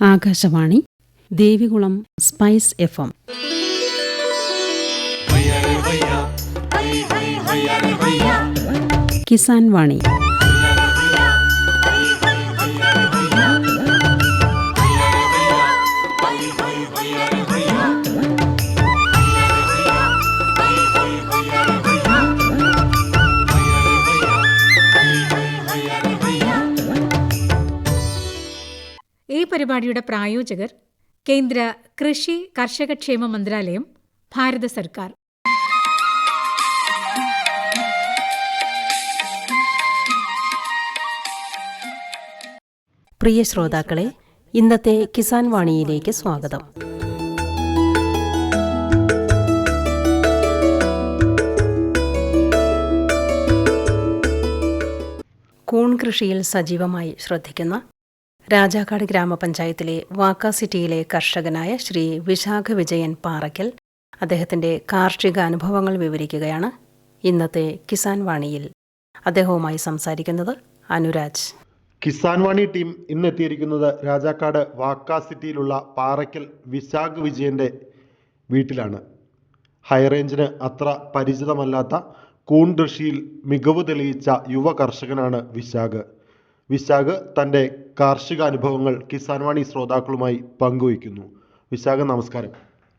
Akashvani Devikulam spice FM. Kisan വാണി. ഈ പരിപാടിയുടെ പ്രായോജകർ കേന്ദ്ര കൃഷി കർഷകക്ഷേമ മന്ത്രാലയം, ഭാരത സർക്കാർ. പ്രിയ ശ്രോതാക്കളെ, ഇന്നത്തെ കിസാൻ വാണിയിലേക്ക് സ്വാഗതം. കൂൺ കൃഷിയിൽ സജീവമായി ശ്രദ്ധിക്കുന്ന രാജാക്കാട് ഗ്രാമപഞ്ചായത്തിലെ വാക്ക സിറ്റിയിലെ കർഷകനായ ശ്രീ വിശാഖ വിജയൻ പാറയ്ക്കൽ അദ്ദേഹത്തിൻ്റെ കാർഷിക അനുഭവങ്ങൾ വിവരിക്കുകയാണ് ഇന്നത്തെ കിസാൻ വാണിയിൽ. അദ്ദേഹവുമായി സംസാരിക്കുന്നത് അനുരാജ്. കിസാൻ വാണി ടീം ഇന്ന് എത്തിയിരിക്കുന്നത് രാജാക്കാട് വാക്ക സിറ്റിയിലുള്ള പാറയ്ക്കൽ വിശാഖ് വിജയൻ്റെ വീട്ടിലാണ്. ഹൈറേഞ്ചിന് അത്ര പരിചിതമല്ലാത്ത കൂൺ കൃഷിയിൽ മികവ് തെളിയിച്ച യുവ കർഷകനാണ് വിശാഖ്. വിശാഖ് തൻ്റെ കാർഷിക അനുഭവങ്ങൾ കിസാൻ വാണി ശ്രോതാക്കളുമായി പങ്കുവയ്ക്കുന്നു. വിശാഖ്, നമസ്കാരം.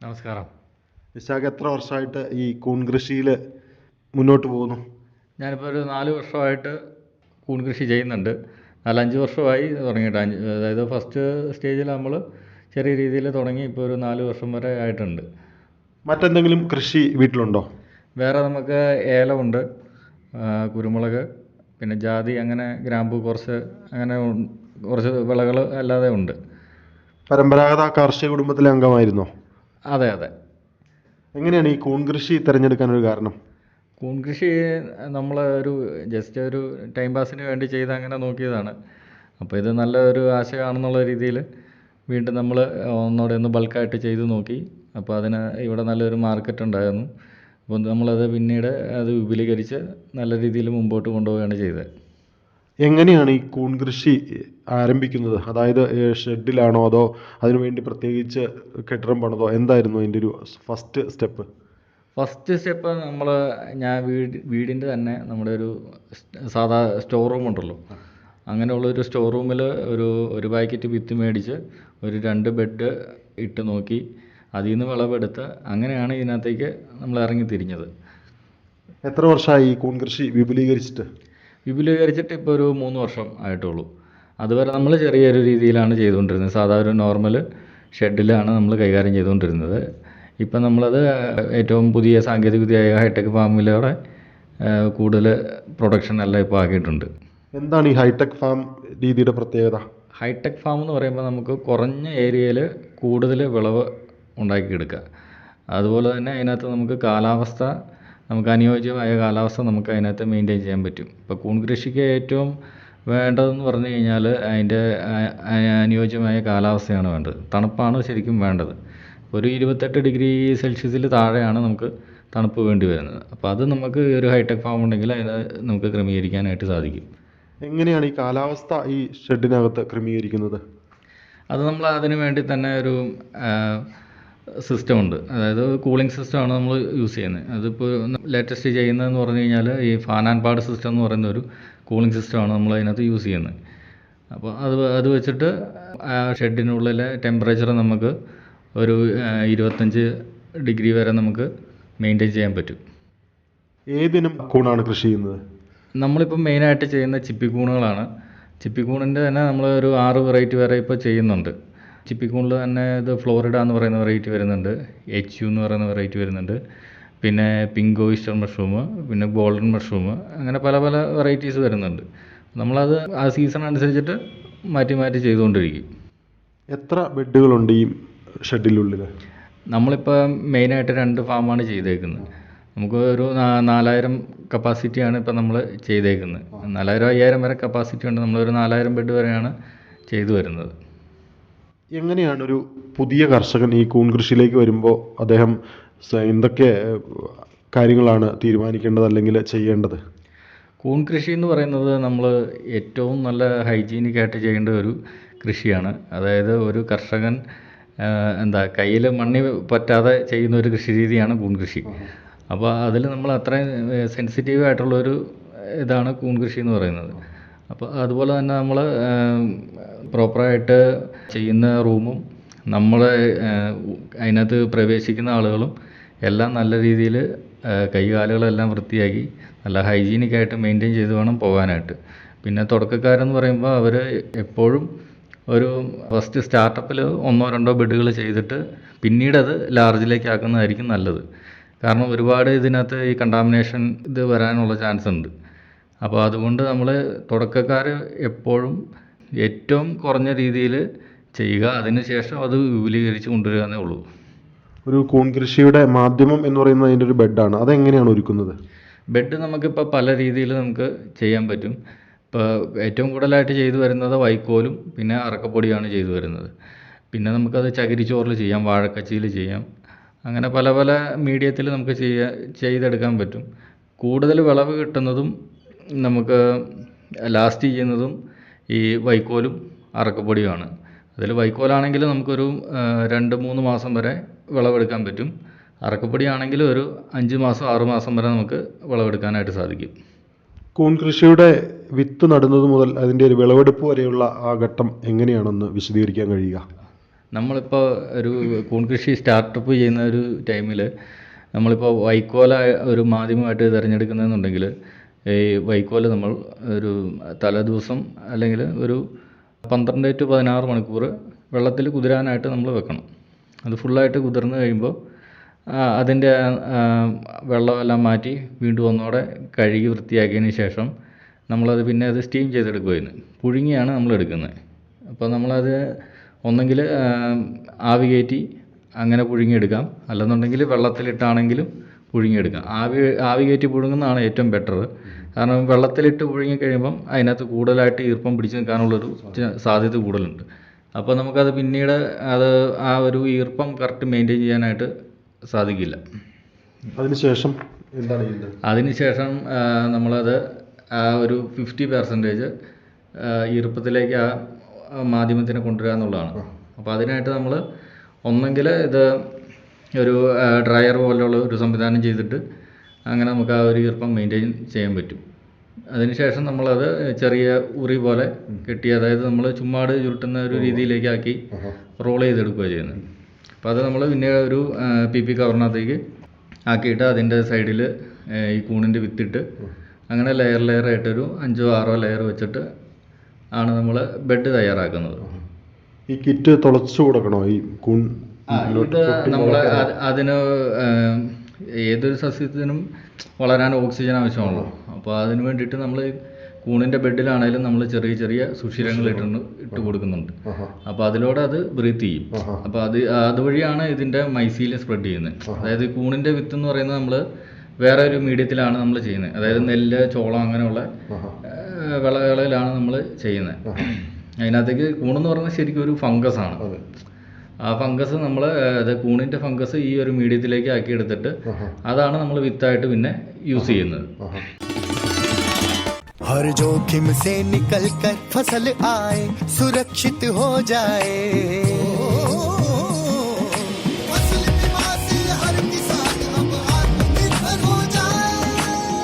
നമസ്കാരം. വിശാഖ്, എത്ര വർഷമായിട്ട് ഈ കൂൺ കൃഷിയിൽ മുന്നോട്ട് പോകുന്നു? ഞാനിപ്പോൾ ഒരു 4 വർഷമായിട്ട് കൂൺ കൃഷി ചെയ്യുന്നുണ്ട്. 4-5 വർഷമായി തുടങ്ങിയിട്ട്. അതായത് ഫസ്റ്റ് സ്റ്റേജിൽ നമ്മൾ ചെറിയ രീതിയിൽ തുടങ്ങി, ഇപ്പോൾ ഒരു 4 വർഷം വരെ ആയിട്ടുണ്ട്. മറ്റെന്തെങ്കിലും കൃഷി വീട്ടിലുണ്ടോ? വേറെ നമുക്ക് ഏലമുണ്ട്, കുരുമുളക്, പിന്നെ ജാതി, അങ്ങനെ ഗ്രാമ്പു, കുറച്ച് വിളകൾ അല്ലാതെ ഉണ്ട്. പരമ്പരാഗത കാർഷിക കുടുംബത്തിലെ അംഗമായിരുന്നോ? അതെ അതെ. എങ്ങനെയാണ് ഈ കൂൺ കൃഷി തിരഞ്ഞെടുക്കാനൊരു കാരണം? കൂൺ കൃഷി നമ്മൾ ജസ്റ്റ് ഒരു ടൈം പാസിന് വേണ്ടി ചെയ്ത് അങ്ങനെ നോക്കിയതാണ്. അപ്പോൾ ഇത് നല്ലൊരു ആശയമാണെന്നുള്ള രീതിയിൽ വീണ്ടും നമ്മൾ ഒന്നുകൂടെ ഒന്ന് ബൾക്കായിട്ട് ചെയ്ത് നോക്കി. അപ്പോൾ അതിന് ഇവിടെ നല്ലൊരു മാർക്കറ്റ് ഉണ്ടായിരുന്നു. അപ്പോൾ നമ്മളത് പിന്നീട് അത് വിപുലീകരിച്ച് നല്ല രീതിയിൽ മുമ്പോട്ട് കൊണ്ടുപോവുകയാണ് ചെയ്തത്. എങ്ങനെയാണ് ഈ കൂൺ കൃഷി ആരംഭിക്കുന്നത്? അതായത് ഷെഡിലാണോ, അതോ അതിനുവേണ്ടി പ്രത്യേകിച്ച് കെട്ടിടം പണിതോ? എന്തായിരുന്നു അതിൻ്റെ ഒരു ഫസ്റ്റ് സ്റ്റെപ്പ്? ഫസ്റ്റ് സ്റ്റെപ്പ് ഞാൻ വീടിൻ്റെ തന്നെ നമ്മുടെ ഒരു സാധാ സ്റ്റോർ റൂം ഉണ്ടല്ലോ, അങ്ങനെയുള്ളൊരു സ്റ്റോർ റൂമിൽ ഒരു പാക്കറ്റ് വിത്ത് മേടിച്ച് ഒരു 2 ബെഡ് ഇട്ട് നോക്കി, അതിൽ നിന്ന് വിളവെടുത്ത് അങ്ങനെയാണ് ഇതിനകത്തേക്ക് നമ്മൾ ഇറങ്ങി തിരിഞ്ഞത്. എത്ര വർഷമായി ഈ കൂൺ കൃഷി വിപുലീകരിച്ചിട്ട് ഇപ്പോൾ ഒരു 3 വർഷം ആയിട്ടുള്ളൂ. അതുവരെ നമ്മൾ ചെറിയൊരു രീതിയിലാണ് ചെയ്തുകൊണ്ടിരുന്നത്. സാധാ ഒരു നോർമൽ ഷെഡിലാണ് നമ്മൾ കൈകാര്യം ചെയ്തുകൊണ്ടിരുന്നത്. ഇപ്പം നമ്മളത് ഏറ്റവും പുതിയ സാങ്കേതികവിദ്യയായ ഹൈടെക് ഫാമിലൂടെ കൂടുതൽ പ്രൊഡക്ഷൻ എല്ലാം ഇപ്പോൾ ആക്കിയിട്ടുണ്ട്. എന്താണ് ഈ ഹൈടെക് ഫാം രീതിയുടെ പ്രത്യേകത? ഹൈടെക് ഫാം എന്ന് പറയുമ്പോൾ നമുക്ക് കുറഞ്ഞ ഏരിയയിൽ കൂടുതൽ വിളവ് ഉണ്ടാക്കിയെടുക്കുക. അതുപോലെ തന്നെ അതിനകത്ത് നമുക്ക് അനുയോജ്യമായ കാലാവസ്ഥ നമുക്ക് അതിനകത്ത് മെയിൻറ്റെയിൻ ചെയ്യാൻ പറ്റും. ഇപ്പോൾ കൂൺ കൃഷിക്ക് ഏറ്റവും വേണ്ടതെന്ന് പറഞ്ഞു കഴിഞ്ഞാൽ അതിൻ്റെ അനുയോജ്യമായ കാലാവസ്ഥയാണ് വേണ്ടത്. തണുപ്പാണ് ശരിക്കും വേണ്ടത്. ഒരു 28 ഡിഗ്രി സെൽഷ്യസിൽ താഴെയാണ് നമുക്ക് തണുപ്പ് വേണ്ടി വരുന്നത്. അപ്പോൾ അത് നമുക്ക് ഒരു ഹൈടെക് ഫാം ഉണ്ടെങ്കിൽ അതിന് നമുക്ക് ക്രമീകരിക്കാനായിട്ട് സാധിക്കും. എങ്ങനെയാണ് ഈ കാലാവസ്ഥ ഈ ഷെഡിനകത്ത് ക്രമീകരിക്കുന്നത്? അത് നമ്മൾ അതിന് വേണ്ടി തന്നെ ഒരു സിസ്റ്റം ഉണ്ട്. അതായത് കൂളിംഗ് സിസ്റ്റമാണ് നമ്മൾ യൂസ് ചെയ്യുന്നത്. അതിപ്പോൾ ലേറ്റസ്റ്റ് ചെയ്യുന്നതെന്ന് പറഞ്ഞു കഴിഞ്ഞാൽ ഈ ഫാൻ ആൻഡ് പാഡ് സിസ്റ്റം എന്ന് പറയുന്ന ഒരു കൂളിംഗ് സിസ്റ്റമാണ് നമ്മൾ അതിനകത്ത് യൂസ് ചെയ്യുന്നത്. അപ്പോൾ അത് വെച്ചിട്ട് ആ ഷെഡിനുള്ളിലെ ടെമ്പറേച്ചർ നമുക്ക് ഒരു 25 ഡിഗ്രി വരെ നമുക്ക് മെയിൻറ്റെയിൻ ചെയ്യാൻ പറ്റും. ഏതിനും കൂണാണ് കൃഷി ചെയ്യുന്നത്? നമ്മളിപ്പോൾ മെയിനായിട്ട് ചെയ്യുന്ന ചിപ്പിക്കൂണുകളാണ്. ചിപ്പിക്കൂണിൻ്റെ തന്നെ നമ്മൾ ഒരു 6 വെറൈറ്റി വരെ ഇപ്പോൾ ചെയ്യുന്നുണ്ട്. ചിപ്പിക്കൂണിൽ തന്നെ ഇത് ഫ്ലോറിഡ എന്ന് പറയുന്ന വെറൈറ്റി വരുന്നുണ്ട്, HU എന്ന് പറയുന്ന വെറൈറ്റി വരുന്നുണ്ട്, പിന്നെ പിങ്ക് ഓയിസ്റ്റർ മഷ്റൂം, പിന്നെ ഗോൾഡൻ മഷ്റൂം, അങ്ങനെ പല പല വെറൈറ്റീസ് വരുന്നുണ്ട്. നമ്മളത് ആ സീസൺ അനുസരിച്ചിട്ട് മാറ്റി മാറ്റി ചെയ്തുകൊണ്ടിരിക്കും. എത്ര ബെഡുകളുണ്ട് ഈ ഷെഡിനുള്ളിൽ? നമ്മളിപ്പോൾ മെയിനായിട്ട് 2 ഫാമാണ് ചെയ്തേക്കുന്നത്. നമുക്ക് ഒരു 4000 കപ്പാസിറ്റിയാണ് ഇപ്പോൾ നമ്മൾ ചെയ്തേക്കുന്നത്. 4000-5000 വരെ കപ്പാസിറ്റി ഉണ്ട്. നമ്മളൊരു 4000 ബെഡ് വരെയാണ് ചെയ്തു വരുന്നത്. എങ്ങനെയാണ് ഒരു പുതിയ കർഷകൻ ഈ കൂൺ കൃഷിയിലേക്ക് വരുമ്പോൾ അദ്ദേഹം എന്തൊക്കെ കാര്യങ്ങളാണ് തീരുമാനിക്കേണ്ടത് അല്ലെങ്കിൽ ചെയ്യേണ്ടത്? കൂൺ കൃഷി എന്ന് പറയുന്നത് നമ്മൾ ഏറ്റവും നല്ല ഹൈജീനിക്കായിട്ട് ചെയ്യേണ്ട ഒരു കൃഷിയാണ്. അതായത് ഒരു കർഷകൻ കയ്യിൽ മണ്ണി പറ്റാതെ ചെയ്യുന്ന ഒരു കൃഷി രീതിയാണ് കൂൺ കൃഷി. അപ്പോൾ അതിൽ നമ്മൾ അത്രയും സെൻസിറ്റീവ് ആയിട്ടുള്ളൊരു ഇതാണ് കൂൺ കൃഷി എന്ന് പറയുന്നത്. അപ്പോൾ അതുപോലെ തന്നെ നമ്മൾ പ്രോപ്പറായിട്ട് ചെയ്യുന്ന റൂമും നമ്മൾ അതിനകത്ത് പ്രവേശിക്കുന്ന ആളുകളും എല്ലാം നല്ല രീതിയിൽ കൈകാലുകളെല്ലാം വൃത്തിയാക്കി നല്ല ഹൈജീനിക്കായിട്ട് മെയിൻറ്റെയിൻ ചെയ്ത് വേണം പോകാനായിട്ട്. പിന്നെ തുടക്കക്കാരെന്ന് പറയുമ്പോൾ അവർ എപ്പോഴും ഒരു ഫസ്റ്റ് സ്റ്റാർട്ടപ്പിൽ 1-2 ബെഡുകൾ ചെയ്തിട്ട് പിന്നീട് അത് ലാർജിലേക്ക് ആക്കുന്നതായിരിക്കും നല്ലത്. കാരണം ഒരുപാട് ഇതിനകത്ത് ഈ കണ്ടാമിനേഷൻ ഇത് വരാനുള്ള ചാൻസ് ഉണ്ട്. അപ്പോൾ അതുകൊണ്ട് നമ്മൾ തുടക്കക്കാർ എപ്പോഴും ഏറ്റവും കുറഞ്ഞ രീതിയിൽ ചെയ്യുക, അതിനുശേഷം അത് വിപുലീകരിച്ച് കൊണ്ടുവരിക എന്നേ ഉള്ളൂ. ഒരു കൂൺ കൃഷിയുടെ മാധ്യമം എന്ന് പറയുന്നത് അതിൻ്റെ ഒരു ബെഡാണ്. അതെങ്ങനെയാണ് ഒരുക്കുന്നത്? ബെഡ് നമുക്കിപ്പോൾ പല രീതിയിൽ നമുക്ക് ചെയ്യാൻ പറ്റും. ഇപ്പോൾ ഏറ്റവും കൂടുതലായിട്ട് ചെയ്തു വരുന്നത് വൈക്കോലും പിന്നെ അറക്കപ്പൊടിയാണ് ചെയ്തു വരുന്നത്. പിന്നെ നമുക്കത് ചകിരിച്ചോറിൽ ചെയ്യാം, വാഴക്കച്ചിയിൽ ചെയ്യാം. അങ്ങനെ പല പല മീഡിയത്തിൽ നമുക്ക് ചെയ്തെടുക്കാൻ പറ്റും. കൂടുതൽ വിളവ് കിട്ടുന്നതും നമുക്ക് ലാസ്റ്റ് ചെയ്യുന്നതും ഈ വൈക്കോലും അറക്കപ്പൊടിയുമാണ്. അതിൽ വൈക്കോലാണെങ്കിൽ നമുക്കൊരു 2-3 മാസം വരെ വിളവെടുക്കാൻ പറ്റും. അറക്കപ്പൊടി ആണെങ്കിൽ ഒരു 5 മാസം 6 മാസം വരെ നമുക്ക് വിളവെടുക്കാനായിട്ട് സാധിക്കും. കൂൺ കൃഷിയുടെ വിത്ത് നടുന്നത് മുതൽ അതിൻ്റെ ഒരു വിളവെടുപ്പ് വരെയുള്ള ആ ഘട്ടം എങ്ങനെയാണെന്ന് വിശദീകരിക്കാൻ കഴിയുക? നമ്മളിപ്പോൾ ഒരു കൂൺ കൃഷി സ്റ്റാർട്ടപ്പ് ചെയ്യുന്ന ഒരു ടൈമിൽ നമ്മളിപ്പോൾ വൈക്കോല ഒരു മാധ്യമമായിട്ട് തിരഞ്ഞെടുക്കുന്നതെന്നുണ്ടെങ്കിൽ ഈ വൈക്കോല് നമ്മൾ ഒരു തലേദിവസം അല്ലെങ്കിൽ ഒരു 12 to 16 മണിക്കൂർ വെള്ളത്തിൽ കുതിരാനായിട്ട് നമ്മൾ വെക്കണം. അത് ഫുള്ളായിട്ട് കുതിർന്ന് കഴിയുമ്പോൾ അതിൻ്റെ വെള്ളമെല്ലാം മാറ്റി വീണ്ടും ഒന്നുകൂടെ കഴുകി വൃത്തിയാക്കിയതിന് ശേഷം നമ്മളത് പിന്നെ അത് സ്റ്റീം ചെയ്തെടുക്കുകയാണ്. പുഴുങ്ങിയാണ് നമ്മൾ എടുക്കുന്നത്. അപ്പോൾ നമ്മളത് ഒന്നെങ്കിൽ ആവി കയറ്റി അങ്ങനെ പുഴുങ്ങിയെടുക്കാം, അല്ലെന്നുണ്ടെങ്കിൽ വെള്ളത്തിലിട്ടാണെങ്കിലും പുഴുങ്ങിയെടുക്കാം. ആവി കയറ്റി പുഴുങ്ങുന്നതാണ് ഏറ്റവും ബെറ്റർ. കാരണം വെള്ളത്തിലിട്ട് പുഴുങ്ങിക്കഴിയുമ്പം അതിനകത്ത് കൂടുതലായിട്ട് ഈർപ്പം പിടിച്ച് നിൽക്കാനുള്ളൊരു സാധ്യത കൂടുതലുണ്ട്. അപ്പോൾ നമുക്കത് പിന്നീട് ആ ഒരു ഈർപ്പം കറക്റ്റ് മെയിൻറ്റെയിൻ ചെയ്യാനായിട്ട് സാധിക്കില്ല. അതിനുശേഷം എന്താണ് ചെയ്യുന്നത്? അതിനുശേഷം നമ്മളത് ആ ഒരു 50% ഈർപ്പത്തിലേക്ക് ആ മാധ്യമത്തിനെ കൊണ്ടുവരിക എന്നുള്ളതാണ്. അപ്പോൾ അതിനായിട്ട് നമ്മൾ ഒന്നെങ്കിൽ ഇത് ഒരു ഡ്രയർ പോലെയുള്ള ഒരു സംവിധാനം ചെയ്തിട്ട് അങ്ങനെ നമുക്ക് ആ ഒരു ഈർപ്പം മെയിൻറ്റെയിൻ ചെയ്യാൻ പറ്റും. അതിനുശേഷം നമ്മളത് ചെറിയ ഉറി പോലെ കെട്ടി, അതായത് നമ്മൾ ചുമ്മാട് ചുരുട്ടുന്ന ഒരു രീതിയിലേക്കാക്കി റോൾ ചെയ്തെടുക്കുക ചെയ്യുന്നത്. അപ്പോൾ അത് നമ്മൾ പിന്നെ ഒരു PP കവറിനകത്തേക്ക് ആക്കിയിട്ട് അതിൻ്റെ സൈഡിൽ ഈ കൂണിൻ്റെ വിത്തിട്ട് അങ്ങനെ ലെയറായിട്ടൊരു 5-6 ലെയർ വെച്ചിട്ട് ആണ് നമ്മൾ ബെഡ് തയ്യാറാക്കുന്നത്. ഈ കിറ്റ് തുളച്ചു കൊടുക്കണോ ഈ കൂൺ? ഇത് നമ്മൾ അതിന് ഏതൊരു സസ്യത്തിനും വളരാൻ ഓക്സിജൻ ആവശ്യമാണല്ലോ. അപ്പോൾ അതിന് വേണ്ടിയിട്ട് നമ്മൾ കൂണിൻ്റെ ബെഡിലാണെങ്കിലും നമ്മൾ ചെറിയ ചെറിയ സുഷിരങ്ങൾ ഇട്ട് കൊടുക്കുന്നുണ്ട്. അപ്പോൾ അതിലൂടെ അത് ബ്രീത്ത് ചെയ്യും. അപ്പോൾ അതുവഴിയാണ് ഇതിൻ്റെ മൈസീലിയം സ്പ്രെഡ് ചെയ്യുന്നത്. അതായത് കൂണിൻ്റെ വിത്ത് എന്ന് പറയുന്നത് നമ്മൾ വേറെ ഒരു മീഡിയത്തിലാണ് നമ്മൾ ചെയ്യുന്നത്. അതായത് നെല്ല്, ചോളം അങ്ങനെയുള്ള വിളകളിലാണ് നമ്മൾ ചെയ്യുന്നത്. അതിനകത്തേക്ക് കൂണെന്ന് പറയുന്നത് ശരിക്കും ഒരു ഫംഗസാണ്. ആ ഫംഗസ് നമ്മൾ കൂണിൻ്റെ ഫംഗസ് ഈ ഒരു മീഡിയത്തിലേക്ക് ആക്കി എടുത്തിട്ട് അതാണ് നമ്മൾ വിത്തായിട്ട് പിന്നെ യൂസ് ചെയ്യുന്നത്. हर जोखिम से निकल कर फसल आए, सुरक्षित हो जाए, फसल बीमा से हर किसान अब आत्मनिर्भर हो जाए।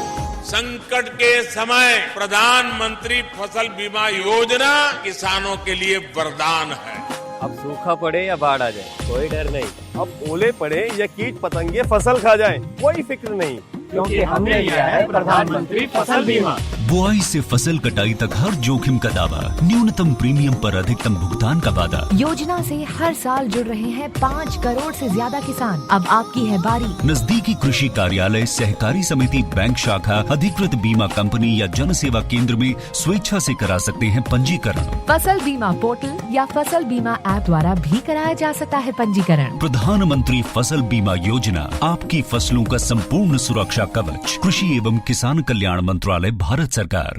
संकट के समय प्रधानमंत्री फसल बीमा योजना किसानों के लिए वरदान है। अब सूखा पड़े या बाढ़ आ जाए कोई डर नहीं, अब ओले पड़े या कीट पतंगे फसल खा जाए कोई फिक्र नहीं, क्योंकि हमने लिया है प्रधानमंत्री फसल बीमा। बुआई से फसल कटाई तक हर जोखिम का दावा, न्यूनतम प्रीमियम पर अधिकतम भुगतान का वादा। योजना से हर साल जुड़ रहे हैं 5 करोड़ से ज्यादा किसान। अब आपकी है बारी। नजदीकी कृषि कार्यालय, सहकारी समिति, बैंक शाखा, अधिकृत बीमा कंपनी या जन सेवा केंद्र में स्वेच्छा से करा सकते हैं पंजीकरण। फसल बीमा पोर्टल या फसल बीमा ऐप द्वारा भी कराया जा सकता है पंजीकरण। प्रधानमंत्री फसल बीमा योजना, आपकी फसलों का संपूर्ण सुरक्षा कवच। कृषि एवं किसान कल्याण मंत्रालय, भारत सरकार।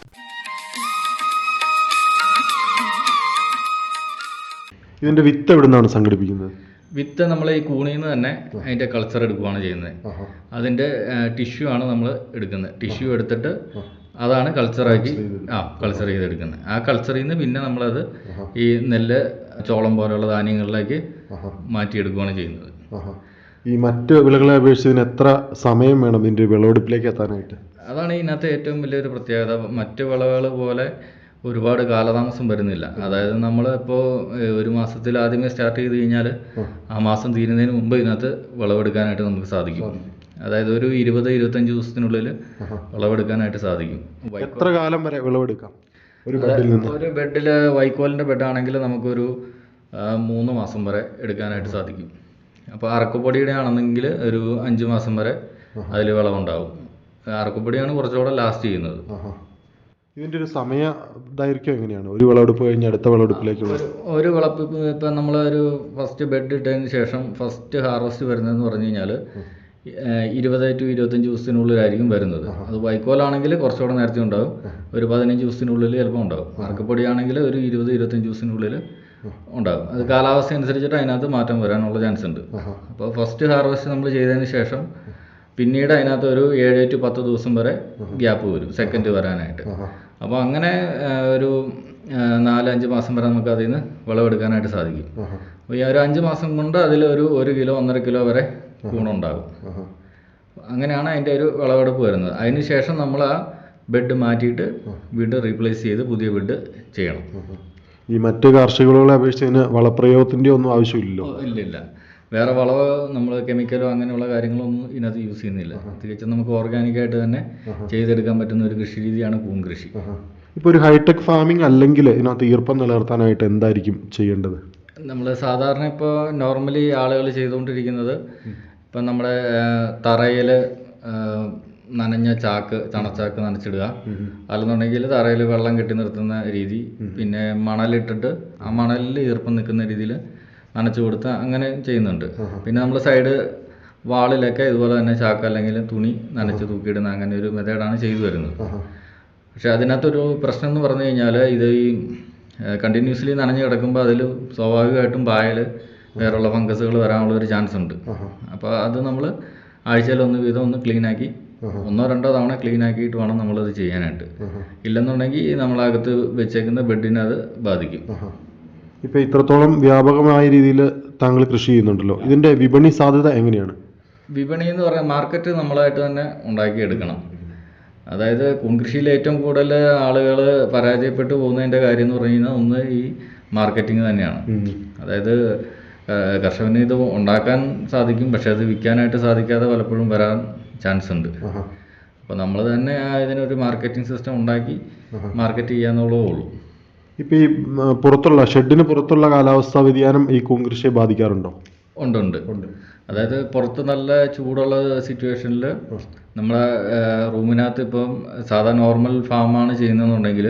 ഇതിന്റെ വിത്ത് എവിടെ നിന്നാണ് സംഘടിപ്പിക്കുന്നത്? വിത്ത് നമ്മൾ ഈ കൂണിൽ നിന്ന് തന്നെ അതിൻ്റെ കൾച്ചർ എടുക്കുകയാണ് ചെയ്യുന്നത്. അതിൻ്റെ ടിഷ്യൂ ആണ് നമ്മൾ എടുക്കുന്നത്. ടിഷ്യൂ എടുത്തിട്ട് അതാണ് കൾച്ചറാക്കി കൾച്ചർ ചെയ്തെടുക്കുന്നത്. ആ കൾച്ചറിൽ നിന്ന് പിന്നെ നമ്മളത് ഈ നെല്ല്, ചോളം പോലെയുള്ള ധാന്യങ്ങളിലേക്ക് മാറ്റിയെടുക്കുകയാണ് ചെയ്യുന്നത്. ഈ മറ്റ് വിളകളെ അപേക്ഷിച്ച് ഇതിന് എത്ര സമയം വേണം ഇതിൻ്റെ വിളവെടുപ്പിലേക്ക് എത്താനായിട്ട്? അതാണ് ഇതിനകത്ത് ഏറ്റവും വലിയൊരു പ്രത്യേകത. മറ്റ് വിളകൾ പോലെ ഒരുപാട് കാലതാമസം വരുന്നില്ല. അതായത് നമ്മൾ ഇപ്പോൾ ഒരു മാസത്തിൽ ആദ്യമേ സ്റ്റാർട്ട് ചെയ്ത് കഴിഞ്ഞാൽ ആ മാസം തീരുന്നതിന് മുമ്പ് ഇതിനകത്ത് വിളവെടുക്കാനായിട്ട് നമുക്ക് സാധിക്കും. അതായത് ഒരു 20-25 ദിവസത്തിനുള്ളിൽ വിളവെടുക്കാനായിട്ട് സാധിക്കും. എത്ര കാലം വരെ വിളവെടുക്കാം ഒരു ബെഡിൽ നിന്ന്? ഒരു ബെഡിൽ വൈക്കോലിൻ്റെ ബെഡാണെങ്കിൽ നമുക്കൊരു 3 മാസം വരെ എടുക്കാനായിട്ട് സാധിക്കും. അപ്പോൾ അറക്കപ്പൊടിയുടെ ആണെന്നെങ്കിൽ ഒരു 5 മാസം വരെ അതിൽ വിളവുണ്ടാവും. അറക്കപ്പൊടിയാണ് കുറച്ചുകൂടെ ലാസ്റ്റ് ചെയ്യുന്നത്. ഇതിൻ്റെ ഒരു സമയ ദൈർഘ്യം എങ്ങനെയാണ്? ഒരു വിളവെടുപ്പ് കഴിഞ്ഞ് അടുത്ത വിളവെടുപ്പിലേക്കുള്ള ഒരു വിളവെടുപ്പ് ഇപ്പം നമ്മളൊരു ഫസ്റ്റ് ബെഡ് ഇട്ടതിന് ശേഷം ഫസ്റ്റ് ഹാർവസ്റ്റ് വരുന്നതെന്ന് പറഞ്ഞു കഴിഞ്ഞാൽ 20 to 25 ദിവസത്തിനുള്ളിലായിരിക്കും വരുന്നത്. അത് വൈക്കോലാണെങ്കിൽ കുറച്ചുകൂടെ നേരത്തെ ഉണ്ടാകും, ഒരു 15 ദിവസത്തിനുള്ളിൽ ചിലപ്പോൾ ഉണ്ടാകും. അറക്കപ്പൊടിയാണെങ്കിൽ ഒരു 20-25 ദിവസത്തിനുള്ളിൽ ഉണ്ടാകും. അത് കാലാവസ്ഥ അനുസരിച്ചിട്ട് അതിനകത്ത് മാറ്റം വരാനുള്ള ചാൻസ് ഉണ്ട്. അപ്പോൾ ഫസ്റ്റ് ഹാർവസ്റ്റ് നമ്മൾ ചെയ്തതിന് ശേഷം പിന്നീട് അതിനകത്ത് ഒരു 7 to 10 ദിവസം വരെ ഗ്യാപ്പ് വരും സെക്കൻഡ് വരാനായിട്ട്. അപ്പോൾ അങ്ങനെ ഒരു 4-5 മാസം വരെ നമുക്ക് അതിൽ നിന്ന് വിളവെടുക്കാനായിട്ട് സാധിക്കും. അപ്പോൾ ഈ ഒരു 5 മാസം കൊണ്ട് അതിൽ ഒരു 1 കിലോ 1.5 കിലോ വരെ കൂണുണ്ടാകും. അങ്ങനെയാണ് അതിൻ്റെ ഒരു വിളവെടുപ്പ് വരുന്നത്. അതിന് ശേഷം നമ്മൾ ആ ബെഡ് മാറ്റിയിട്ട് വീണ്ടും റീപ്ലേസ് ചെയ്ത് പുതിയ ബെഡ് ചെയ്യണം. ഈ മറ്റ് കാർഷിക വിളകളെ അപേക്ഷിച്ച് ഇതിന് വളപ്രയോഗത്തിൻ്റെ ഒന്നും ആവശ്യമില്ലല്ലോ? ഇല്ല. വേറെ വളവ് നമ്മൾ കെമിക്കലോ അങ്ങനെയുള്ള കാര്യങ്ങളൊന്നും ഇതിനകത്ത് യൂസ് ചെയ്യുന്നില്ല. തികച്ചും നമുക്ക് ഓർഗാനിക്കായിട്ട് തന്നെ ചെയ്തെടുക്കാൻ പറ്റുന്ന ഒരു കൃഷി രീതിയാണ് കൂൺ കൃഷി. ഇപ്പോൾ ഒരു ഹൈടെക് ഫാമിംഗ് അല്ലെങ്കിൽ ഇതിനകത്ത് ഈർപ്പം നിലനിർത്താനായിട്ട് എന്തായിരിക്കും ചെയ്യേണ്ടത്? നമ്മൾ സാധാരണ ഇപ്പോൾ നോർമലി ആളുകൾ ചെയ്തുകൊണ്ടിരിക്കുന്നത് ഇപ്പം നമ്മുടെ തറയിൽ നനഞ്ഞ ചാക്ക്, ചണച്ചാക്ക് നനച്ചിടുക, അല്ലെന്നുണ്ടെങ്കിൽ തറയിൽ വെള്ളം കെട്ടി നിർത്തുന്ന രീതി, പിന്നെ മണലിട്ടിട്ട് ആ മണലിൽ ഈർപ്പം നിൽക്കുന്ന രീതിയിൽ നനച്ചു കൊടുത്ത് അങ്ങനെ ചെയ്യുന്നുണ്ട്. പിന്നെ നമ്മൾ സൈഡ് വാളിലൊക്കെ ഇതുപോലെ തന്നെ ചാക്ക് അല്ലെങ്കിൽ തുണി നനച്ച് തൂക്കിയിടുന്ന അങ്ങനെ ഒരു മെത്തേഡാണ് ചെയ്തു വരുന്നത്. പക്ഷേ അതിനകത്തൊരു പ്രശ്നം എന്ന് പറഞ്ഞു കഴിഞ്ഞാൽ ഇത് ഈ കണ്ടിന്യൂസ്ലി നനഞ്ഞ് കിടക്കുമ്പോൾ അതിൽ സ്വാഭാവികമായിട്ടും പായൽ വേറെയുള്ള ഫംഗസുകൾ വരാനുള്ളൊരു ചാൻസ് ഉണ്ട്. അപ്പോൾ അത് നമ്മൾ ആഴ്ചയിൽ ഒന്ന് ക്ലീനാക്കി 1-2 തവണ ക്ലീൻ ആക്കിയിട്ട് വേണം നമ്മളത് ചെയ്യാനായിട്ട്. ഇല്ലെന്നുണ്ടെങ്കിൽ നമ്മളകത്ത് വെച്ചേക്കുന്ന ബെഡിനെ അത് ബാധിക്കും. ഇപ്പോൾ ഇത്രത്തോളം വ്യാപകമായ രീതിയിൽ താങ്കൾ കൃഷി ചെയ്യുന്നുണ്ടല്ലോ, ഇതിൻ്റെ വിപണി സാധ്യത എങ്ങനെയാണ്? വിപണി എന്ന് പറയാൻ മാർക്കറ്റ് നമ്മളായിട്ട് തന്നെ ഉണ്ടാക്കിയെടുക്കണം. അതായത് കൂൺ കൃഷിയിൽ ഏറ്റവും കൂടുതൽ ആളുകൾ പരാജയപ്പെട്ടു പോകുന്നതിൻ്റെ കാര്യം എന്ന് പറഞ്ഞു കഴിഞ്ഞാൽ ഒന്ന് ഈ മാർക്കറ്റിംഗ് തന്നെയാണ്. അതായത് കർഷകന് ഇത് ഉണ്ടാക്കാൻ സാധിക്കും, പക്ഷെ അത് വിൽക്കാനായിട്ട് സാധിക്കാതെ പലപ്പോഴും വരാൻ ചാൻസ് ഉണ്ട്. അപ്പോൾ നമ്മൾ തന്നെ ഇതിനൊരു മാർക്കറ്റിംഗ് സിസ്റ്റം ഉണ്ടാക്കി മാർക്കറ്റ് ചെയ്യാന്നുള്ളതേ ഉള്ളൂ. ഇപ്പോൾ ഈ പുറത്തുള്ള ഷെഡിന് പുറത്തുള്ള കാലാവസ്ഥാ വ്യതിയാനം ഈ കൂൺ കൃഷിയെ ബാധിക്കാറുണ്ടോ? ഉണ്ട്. അതായത് പുറത്ത് നല്ല ചൂടുള്ള സിറ്റുവേഷനിൽ നമ്മളെ റൂമിനകത്ത് ഇപ്പം സാധാ നോർമൽ ഫാമാണ് ചെയ്യുന്നതെന്നുണ്ടെങ്കിൽ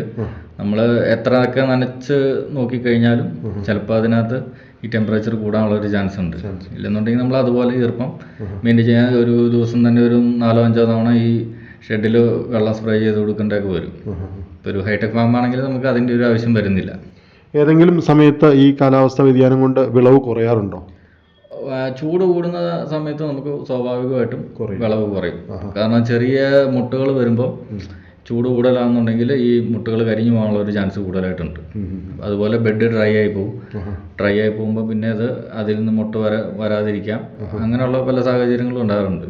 നമ്മൾ എത്രയൊക്കെ നനച്ച് നോക്കിക്കഴിഞ്ഞാലും ചിലപ്പോൾ അതിനകത്ത് ഈ ടെമ്പറേച്ചർ കൂടാനുള്ളൊരു ചാൻസ് ഉണ്ട്. ഇല്ലെന്നുണ്ടെങ്കിൽ നമ്മൾ അതുപോലെ ഈർപ്പം മെയിൻറ്റെയിൻ ചെയ്യാൻ ഒരു ദിവസം തന്നെ ഒരു 4-5 തവണ ഈ ഷെഡിൽ വെള്ളം സ്പ്രേ ചെയ്ത് കൊടുക്കേണ്ടതൊക്കെ വരും. ഇപ്പോൾ ഒരു ഹൈടെക് ഫാം ആണെങ്കിൽ നമുക്ക് അതിൻ്റെ ഒരു ആവശ്യം വരുന്നില്ല. ഏതെങ്കിലും സമയത്ത് ഈ കാലാവസ്ഥാ വ്യതിയാനം കൊണ്ട് വിളവ് കുറയാറുണ്ടോ? ചൂട് കൂടുന്ന സമയത്ത് നമുക്ക് സ്വാഭാവികമായിട്ടും വിളവ് കുറയും. കാരണം ചെറിയ മുട്ടുകൾ വരുമ്പോൾ ചൂട് കൂടുതലാണെന്നുണ്ടെങ്കിൽ ഈ മുട്ടുകൾ കരിഞ്ഞു പോകാനുള്ള ഒരു ചാൻസ് കൂടുതലായിട്ടുണ്ട്. അതുപോലെ ബെഡ് ഡ്രൈ ആയി പോകുമ്പോൾ പിന്നെ അത് അതിൽ നിന്ന് മുട്ട വരാതിരിക്കാം. അങ്ങനെയുള്ള പല സാഹചര്യങ്ങളും ഉണ്ടാകാറുണ്ട്.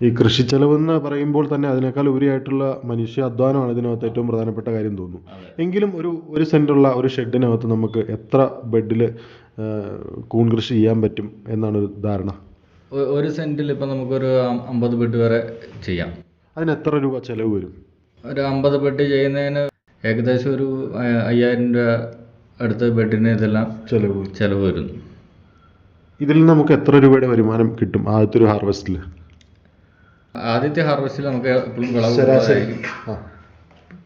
ഈ കൃഷി ചെലവെന്ന് പറയുമ്പോൾ തന്നെ അതിനേക്കാൾ ഉപരിയായിട്ടുള്ള മനുഷ്യ അധ്വാനമാണ് ഇതിനകത്ത് ഏറ്റവും പ്രധാനപ്പെട്ട കാര്യം തോന്നുന്നു. എങ്കിലും ഒരു സെൻറ്റുള്ള ഒരു ഷെഡിനകത്ത് നമുക്ക് എത്ര ബെഡിൽ കൂൺ കൃഷി ചെയ്യാൻ പറ്റും എന്നാണ് ഒരു ധാരണ? ഒരു സെൻറ്റിൽ ഇപ്പം നമുക്കൊരു 50 ബെഡ് വരെ ചെയ്യാം. അതിന് എത്ര രൂപ ചിലവ് വരും? ഒരു 50 ബെഡ് ചെയ്യുന്നതിന് ഏകദേശം ഒരു 5000 രൂപ അടുത്ത ബെഡിന് ഇതെല്ലാം ചിലവ് വരുന്നു. ഇതിൽ നിന്ന് നമുക്ക് എത്ര രൂപയുടെ വരുമാനം കിട്ടും ആദ്യത്തെ ഒരു ഹാർവെസ്റ്റിൽ? ആദ്യത്തെ ഹാർവെസ്റ്റിൽ നമുക്ക് എപ്പോഴും വിളവ് കുറവായിരിക്കും.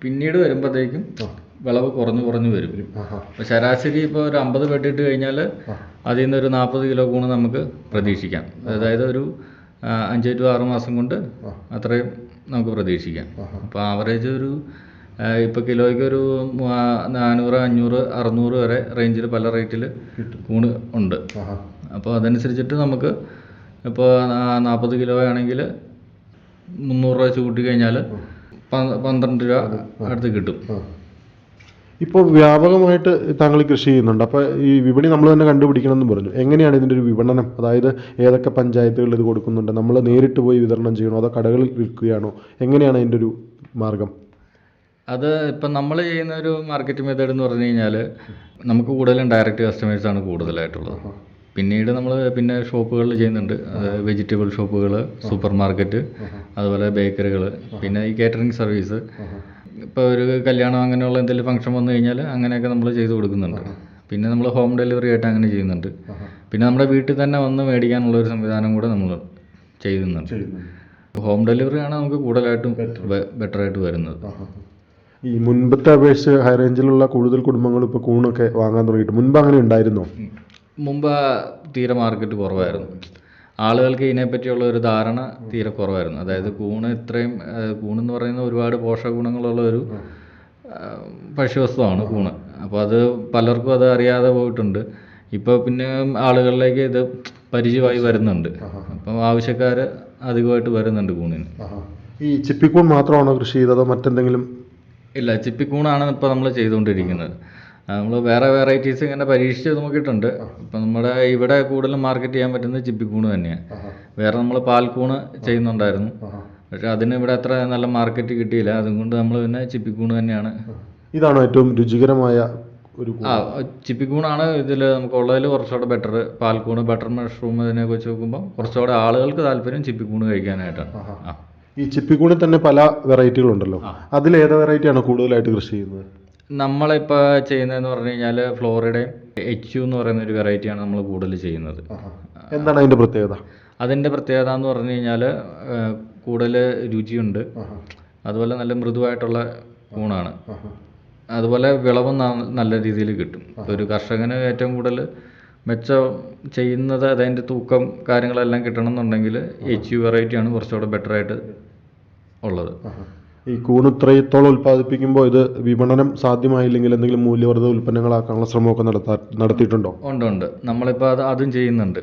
പിന്നീട് വരുമ്പോഴത്തേക്കും വിളവ് കുറഞ്ഞു വരും. അപ്പോൾ ശരാശരി ഇപ്പോൾ ഒരു 50 ബെഡ് ഇട്ട് കഴിഞ്ഞാൽ അതിൽ നിന്ന് ഒരു 40 കിലോ കൂണ് നമുക്ക് പ്രതീക്ഷിക്കാം. അതായത് ഒരു 5 to 6 മാസം കൊണ്ട് അത്രയും നമുക്ക് പ്രതീക്ഷിക്കാം. അപ്പോൾ ആവറേജ് ഒരു ഇപ്പോൾ കിലോയ്ക്ക് ഒരു 400, 500, 600 വരെ റേഞ്ചിൽ പല റേറ്റിൽ കൂണ് ഉണ്ട്. അപ്പോൾ അതനുസരിച്ചിട്ട് നമുക്ക് ഇപ്പോൾ 40 കിലോ ആണെങ്കിൽ 300 രൂപ വെച്ച് കൂട്ടി കഴിഞ്ഞാൽ 12 രൂപ അടുത്ത് കിട്ടും. ഇപ്പോൾ വ്യാപകമായിട്ട് താങ്കൾ കൃഷി ചെയ്യുന്നുണ്ട്. അപ്പോൾ ഈ വിപണി നമ്മൾ തന്നെ കണ്ടുപിടിക്കണം എന്ന് പറഞ്ഞു. എങ്ങനെയാണ് ഇതിൻ്റെ ഒരു വിപണനം? അതായത് ഏതൊക്കെ പഞ്ചായത്തുകളിൽ ഇത് കൊടുക്കുന്നുണ്ട്? നമ്മൾ നേരിട്ട് പോയി വിതരണം ചെയ്യണോ അതോ കടകളിൽ വിൽക്കുകയാണോ? എങ്ങനെയാണ് അതിൻ്റെ ഒരു മാർഗം? അത് ഇപ്പം നമ്മൾ ചെയ്യുന്ന ഒരു മാർക്കറ്റിംഗ് മെത്തേഡ് എന്ന് പറഞ്ഞു കഴിഞ്ഞാൽ നമുക്ക് കൂടുതലും ഡയറക്റ്റ് കസ്റ്റമേഴ്സാണ് കൂടുതലായിട്ടുള്ളത്. പിന്നീട് നമ്മൾ പിന്നെ ഷോപ്പുകളിൽ ചെയ്യുന്നുണ്ട്. അത് വെജിറ്റബിൾ ഷോപ്പുകൾ, സൂപ്പർ മാർക്കറ്റ്, അതുപോലെ ബേക്കറികൾ, പിന്നെ ഈ കാറ്ററിംഗ് സർവീസ്. ഇപ്പോൾ ഒരു കല്യാണം അങ്ങനെയുള്ള എന്തെങ്കിലും ഫംഗ്ഷൻ വന്നു കഴിഞ്ഞാൽ അങ്ങനെയൊക്കെ നമ്മൾ ചെയ്ത് കൊടുക്കുന്നുണ്ട്. പിന്നെ നമ്മൾ ഹോം ഡെലിവറി ആയിട്ട് അങ്ങനെ ചെയ്യുന്നുണ്ട്. പിന്നെ നമ്മുടെ വീട്ടിൽ തന്നെ വന്ന് മേടിക്കാനുള്ള ഒരു സംവിധാനം കൂടെ നമ്മൾ ചെയ്യുന്നുണ്ട്. ഹോം ഡെലിവറിയാണ് നമുക്ക് കൂടുതലായിട്ടും ബെറ്ററായിട്ട് വരുന്നത്. ഈ മുൻപത്തെ അപേക്ഷിച്ച് ഹൈ റേഞ്ചിലുള്ള കൂടുതൽ കുടുംബങ്ങൾ ഇപ്പോൾ കൂണൊക്കെ വാങ്ങാൻ തുടങ്ങിയിട്ട് മുൻപ് അങ്ങനെ ഉണ്ടായിരുന്നോ? മുമ്പ് തീരെ മാർക്കറ്റ് കുറവായിരുന്നു. ആളുകൾക്ക് ഇതിനെപ്പറ്റിയുള്ള ഒരു ധാരണ തീരെ കുറവായിരുന്നു. അതായത് കൂണെന്ന് പറയുന്ന ഒരുപാട് പോഷക ഗുണങ്ങളുള്ള ഒരു ഭക്ഷ്യവസ്തുവാണ് കൂണ്. അപ്പോൾ അത് പലർക്കും അത് അറിയാതെ പോയിട്ടുണ്ട്. ഇപ്പോൾ പിന്നെ ആളുകളിലേക്ക് ഇത് പരിചയമായി വരുന്നുണ്ട്. അപ്പം ആവശ്യക്കാർ അധികമായിട്ട് വരുന്നുണ്ട് കൂണിന്. ഈ ചിപ്പിക്കൂൺ മാത്രമാണോ കൃഷി ചെയ്തതോ മറ്റെന്തെങ്കിലും? ഇല്ല, ചിപ്പിക്കൂണാണ് ഇപ്പോൾ നമ്മൾ ചെയ്തുകൊണ്ടിരിക്കുന്നത്. നമ്മൾ വേറെ വെറൈറ്റീസ് ഇങ്ങനെ പരീക്ഷിച്ച് നോക്കിയിട്ടുണ്ട്. ഇപ്പം നമ്മുടെ ഇവിടെ കൂടുതലും മാർക്കറ്റ് ചെയ്യാൻ പറ്റുന്നത് ചിപ്പിക്കൂണ് തന്നെയാണ്. വേറെ നമ്മൾ പാൽക്കൂണ് ചെയ്യുന്നുണ്ടായിരുന്നു. പക്ഷെ അതിന് ഇവിടെ അത്ര നല്ല മാർക്കറ്റ് കിട്ടിയില്ല. അതുകൊണ്ട് നമ്മൾ പിന്നെ ചിപ്പിക്കൂണ് തന്നെയാണ്. ഇതാണോ ഏറ്റവും രുചികരമായ ഒരു? ചിപ്പിക്കൂണാണ് ഇതിൽ നമുക്കുള്ളതിൽ കുറച്ചുകൂടെ ബെറ്റർ. പാൽക്കൂണ്, ബട്ടർ മഷ്റൂം ഇതിനെയൊക്കെ വെച്ച് നോക്കുമ്പോൾ കുറച്ചുകൂടെ ആളുകൾക്ക് താല്പര്യം ചിപ്പിക്കൂണ് കഴിക്കാനായിട്ടാണ്. ഈ ചിപ്പിക്കൂണിൽ തന്നെ പല വെറൈറ്റികളുണ്ടല്ലോ. അതിൽ ഏത് വെറൈറ്റിയാണ് കൂടുതലായിട്ട് കൃഷി ചെയ്യുന്നത്? നമ്മളിപ്പോൾ ചെയ്യുന്നതെന്ന് പറഞ്ഞു കഴിഞ്ഞാൽ ഫ്ലോറിഡയും HU എന്ന് പറയുന്ന ഒരു വെറൈറ്റിയാണ് നമ്മൾ കൂടുതൽ ചെയ്യുന്നത്. എന്താണ് അതിൻ്റെ പ്രത്യേകത? അതിൻ്റെ പ്രത്യേകത എന്ന് പറഞ്ഞു കഴിഞ്ഞാൽ കൂടുതൽ രുചിയുണ്ട്. അതുപോലെ നല്ല മൃദുവായിട്ടുള്ള കൂണാണ്. അതുപോലെ വിളവും നല്ല രീതിയിൽ കിട്ടും. ഒരു കർഷകന് ഏറ്റവും കൂടുതൽ മെച്ചം ചെയ്യുന്നത് അതിൻ്റെ തൂക്കം കാര്യങ്ങളെല്ലാം കിട്ടണം എന്നുണ്ടെങ്കിൽ HU വെറൈറ്റിയാണ് കുറച്ചുകൂടെ ബെറ്ററായിട്ട് ഉള്ളത്. ഈ കൂൺ ഇത്രത്തോളം ഉൽപ്പാദിപ്പിക്കുമ്പോൾ ഇത് വിപണനം സാധ്യമായില്ലെങ്കിൽ എന്തെങ്കിലും മൂല്യവർദ്ധിത ഉൽപ്പന്നങ്ങളാക്കാനുള്ള ശ്രമമൊക്കെ നടത്തിയിട്ടുണ്ടോ? ഉണ്ട്. നമ്മളിപ്പോൾ അതും ചെയ്യുന്നുണ്ട്.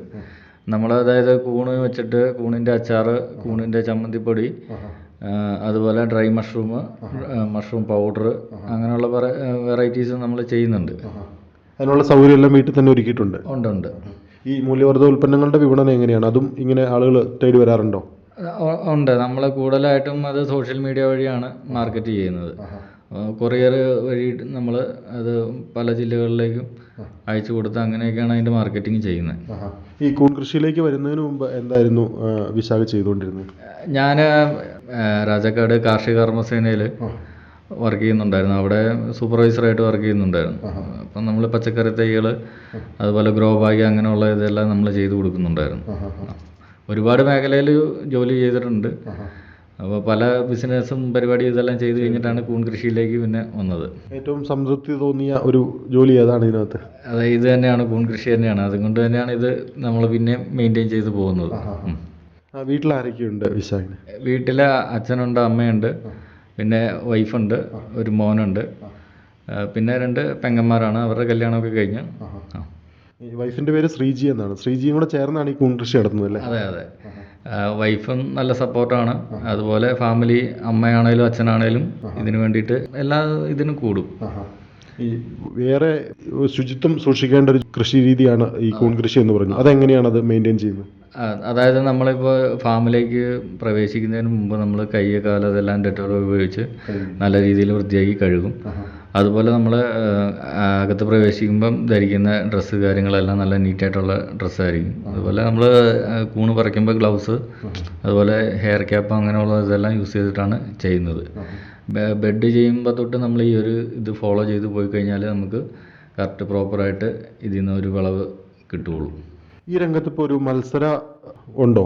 നമ്മൾ അതായത് കൂണ് വെച്ചിട്ട് കൂണിൻ്റെ അച്ചാറ്, കൂണിൻ്റെ ചമ്മന്തിപ്പൊടി, അതുപോലെ ഡ്രൈ മഷ്റൂം പൗഡർ, അങ്ങനെയുള്ള വെറൈറ്റീസ് നമ്മൾ ചെയ്യുന്നുണ്ട്. അതിനുള്ള സൗകര്യം എല്ലാം വീട്ടിൽ തന്നെ ഒരുക്കിയിട്ടുണ്ട്? ഉണ്ട്. ഈ മൂല്യവർദ്ധിത ഉൽപ്പന്നങ്ങളുടെ വിപണനം എങ്ങനെയാണ്? അതും ഇങ്ങനെ ആളുകൾ തേടി വരാറുണ്ടോ? ഉണ്ട്. നമ്മൾ കൂടുതലായിട്ടും അത് സോഷ്യൽ മീഡിയ വഴിയാണ് മാർക്കറ്റ് ചെയ്യുന്നത്. കൊറിയർ വഴി നമ്മൾ അത് പല ജില്ലകളിലേക്കും അയച്ചു കൊടുത്ത് അങ്ങനെയൊക്കെയാണ് അതിൻ്റെ മാർക്കറ്റിംഗ് ചെയ്യുന്നത്. ഈ കൂൺ കൃഷിയിലേക്ക് വരുന്നതിന് മുമ്പ് എന്തായിരുന്നു വിശാഖ ചെയ്തുകൊണ്ടിരുന്നത്? ഞാൻ രാജാക്കാട് കാർഷിക കർമ്മസേനയിൽ വർക്ക് ചെയ്യുന്നുണ്ടായിരുന്നു. അവിടെ സൂപ്പർവൈസറായിട്ട് വർക്ക് ചെയ്യുന്നുണ്ടായിരുന്നു. അപ്പം നമ്മൾ പച്ചക്കറി തൈകൾ, അതുപോലെ ഗ്രോ ബാഗ്, അങ്ങനെയുള്ള ഇതെല്ലാം നമ്മൾ ചെയ്തു കൊടുക്കുന്നുണ്ടായിരുന്നു. ഒരുപാട് മേഖലയിൽ ജോലി ചെയ്തിട്ടുണ്ട്. അപ്പോൾ പല ബിസിനസ്സും പരിപാടി ഇതെല്ലാം ചെയ്ത് കഴിഞ്ഞിട്ടാണ് കൂൺ കൃഷിയിലേക്ക് പിന്നെ വന്നത്. ഏറ്റവും സംതൃപ്തി തോന്നിയ ഒരു ജോലി ഏതാണ് ഇതിനകത്ത്? അതെ, ഇത് തന്നെയാണ്, കൂൺ കൃഷി തന്നെയാണ്. അതുകൊണ്ട് തന്നെയാണ് ഇത് നമ്മൾ പിന്നെ മെയിൻറ്റെയിൻ ചെയ്ത് പോകുന്നത്. വീട്ടിൽ ആരൊക്കെയുണ്ട് വിശാഖിന്? വീട്ടിൽ അച്ഛനുണ്ട്, അമ്മയുണ്ട്, പിന്നെ വൈഫുണ്ട്, ഒരു മോനുണ്ട്, പിന്നെ 2 പെങ്ങന്മാരാണ്. അവരുടെ കല്യാണമൊക്കെ കഴിഞ്ഞ്. വൈഫിൻ്റെ പേര് ശ്രീജി എന്നാണ്. ശ്രീജിയും കൂടെ ചേർന്നാണ് ഈ കൂൺ കൃഷി നടത്തുന്നത് അല്ലേ? അതെ. വൈഫും നല്ല സപ്പോർട്ടാണ്. അതുപോലെ ഫാമിലി, അമ്മയാണേലും അച്ഛനാണേലും ഇതിനു വേണ്ടിയിട്ട് എല്ലാ ഇതിനും കൂടും. ഈ വേറെ ശുചിത്വം സൂക്ഷിക്കേണ്ട ഒരു കൃഷി രീതിയാണ് ഈ കൂൺ കൃഷി എന്ന് പറഞ്ഞു. അതെങ്ങനെയാണ് അത് മെയിൻറ്റെയിൻ ചെയ്യുന്നത്? അതായത് നമ്മളിപ്പോൾ ഫാമിലേക്ക് പ്രവേശിക്കുന്നതിന് മുമ്പ് നമ്മൾ കയ്യ്, കാല് അതെല്ലാം ഡെറ്റോൾ ഉപയോഗിച്ച് നല്ല രീതിയിൽ വൃത്തിയാക്കി കഴുകും. അതുപോലെ നമ്മൾ അകത്ത് പ്രവേശിക്കുമ്പം ധരിക്കുന്ന ഡ്രസ്സ് കാര്യങ്ങളെല്ലാം നല്ല നീറ്റായിട്ടുള്ള ഡ്രസ്സായിരിക്കും. അതുപോലെ നമ്മൾ കൂണ് പറിക്കുമ്പോൾ ഗ്ലൗസ്, അതുപോലെ ഹെയർ ക്യാപ്പ്, അങ്ങനെയുള്ള ഇതെല്ലാം യൂസ് ചെയ്തിട്ടാണ് ചെയ്യുന്നത്. ബെഡ് ചെയ്യുമ്പോൾ തൊട്ട് നമ്മൾ ഈ ഒരു ഇത് ഫോളോ ചെയ്ത് പോയി കഴിഞ്ഞാൽ നമുക്ക് കറക്റ്റ് പ്രോപ്പറായിട്ട് ഇതിൽ നിന്ന് ഒരു വിളവ് കിട്ടുകയുള്ളൂ. ഈ രംഗത്ത് ഇപ്പോൾ ഒരു മത്സരം ഉണ്ടോ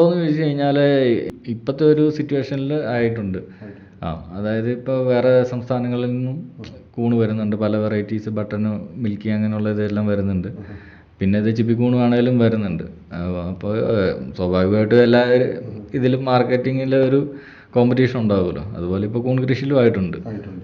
എന്ന് ചോദിച്ചു കഴിഞ്ഞാൽ ഇപ്പോഴത്തെ ഒരു സിറ്റുവേഷനിൽ ആയിട്ടുണ്ട്. അതായത് ഇപ്പോൾ വേറെ സംസ്ഥാനങ്ങളിൽ നിന്നും കൂണ് വരുന്നുണ്ട്. പല വെറൈറ്റീസ്, ബട്ടൺ, മിൽക്കി, അങ്ങനെയുള്ള ഇതെല്ലാം വരുന്നുണ്ട്. പിന്നെ ഇത് ചിപ്പിക്കൂണ് ആണെങ്കിലും വരുന്നുണ്ട്. അപ്പോൾ സ്വാഭാവികമായിട്ടും എല്ലാ ഇതിലും മാർക്കറ്റിങ്ങിൽ ഒരു കോമ്പറ്റീഷൻ ഉണ്ടാകുമല്ലോ. അതുപോലെ ഇപ്പോൾ കൂൺ കൃഷിയിലും ആയിട്ടുണ്ട്.